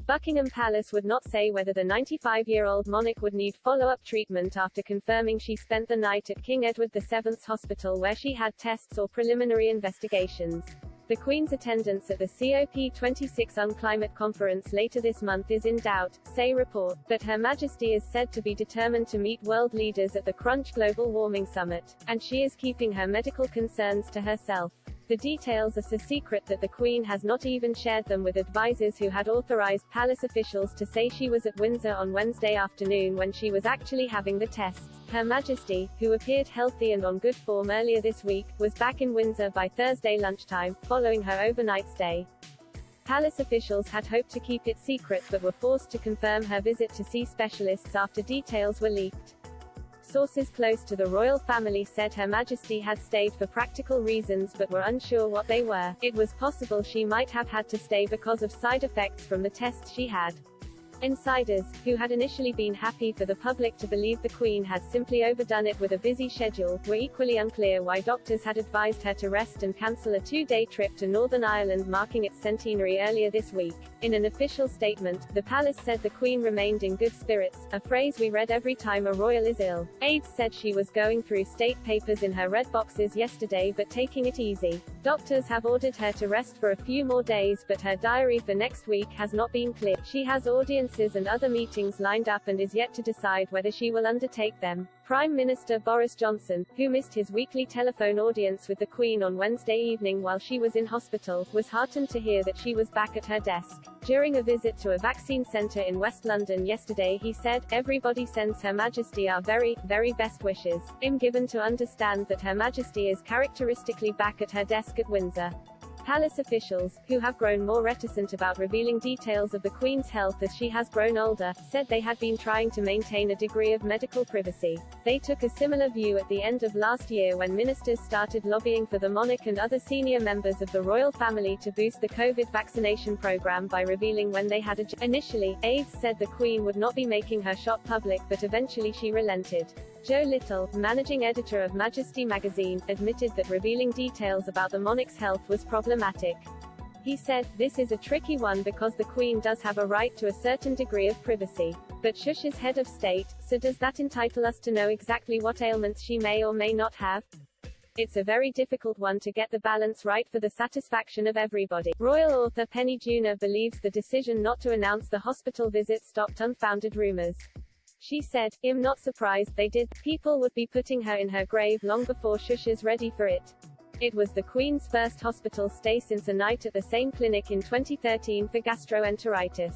Buckingham Palace would not say whether the 95-year-old monarch would need follow-up treatment after confirming she spent the night at King Edward VII's hospital where she had tests or preliminary investigations. The Queen's attendance at the COP26 climate conference later this month is in doubt, say reports, but Her Majesty is said to be determined to meet world leaders at the Crunch Global Warming Summit, and she is keeping her medical concerns to herself. The details are so secret that the Queen has not even shared them with advisers who had authorized palace officials to say she was at Windsor on Wednesday afternoon when she was actually having the tests. Her Majesty, who appeared healthy and on good form earlier this week, was back in Windsor by Thursday lunchtime, following her overnight stay. Palace officials had hoped to keep it secret but were forced to confirm her visit to see specialists after details were leaked. Sources close to the royal family said Her Majesty had stayed for practical reasons but were unsure what they were. It was possible she might have had to stay because of side effects from the tests she had. Insiders, who had initially been happy for the public to believe the Queen had simply overdone it with a busy schedule, were equally unclear why doctors had advised her to rest and cancel a two-day trip to Northern Ireland marking its centenary earlier this week. In an official statement, the palace said the Queen remained in good spirits, a phrase we read every time a royal is ill. Aides said she was going through state papers in her red boxes yesterday but taking it easy. Doctors have ordered her to rest for a few more days but her diary for next week has not been clear. She has audiences and other meetings lined up and is yet to decide whether she will undertake them. Prime Minister Boris Johnson, who missed his weekly telephone audience with the Queen on Wednesday evening while she was in hospital, was heartened to hear that she was back at her desk. During a visit to a vaccine centre in West London yesterday he said, "Everybody sends Her Majesty our very, very best wishes." I'm given to understand that Her Majesty is characteristically back at her desk at Windsor. Palace officials, who have grown more reticent about revealing details of the Queen's health as she has grown older, said they had been trying to maintain a degree of medical privacy. They took a similar view at the end of last year when ministers started lobbying for the monarch and other senior members of the royal family to boost the COVID vaccination program by revealing when they had a Initially, aides said the Queen would not be making her shot public but eventually she relented. Joe Little, managing editor of Majesty magazine, admitted that revealing details about the monarch's health was problematic. He said, "This is a tricky one because the Queen does have a right to a certain degree of privacy. But Shush is head of state, so does that entitle us to know exactly what ailments she may or may not have? It's a very difficult one to get the balance right for the satisfaction of everybody." Royal author Penny Junor believes the decision not to announce the hospital visit stopped unfounded rumors. She said, "I'm not surprised they did. People would be putting her in her grave long before Shush is ready for it." It was the Queen's first hospital stay since a night at the same clinic in 2013 for gastroenteritis.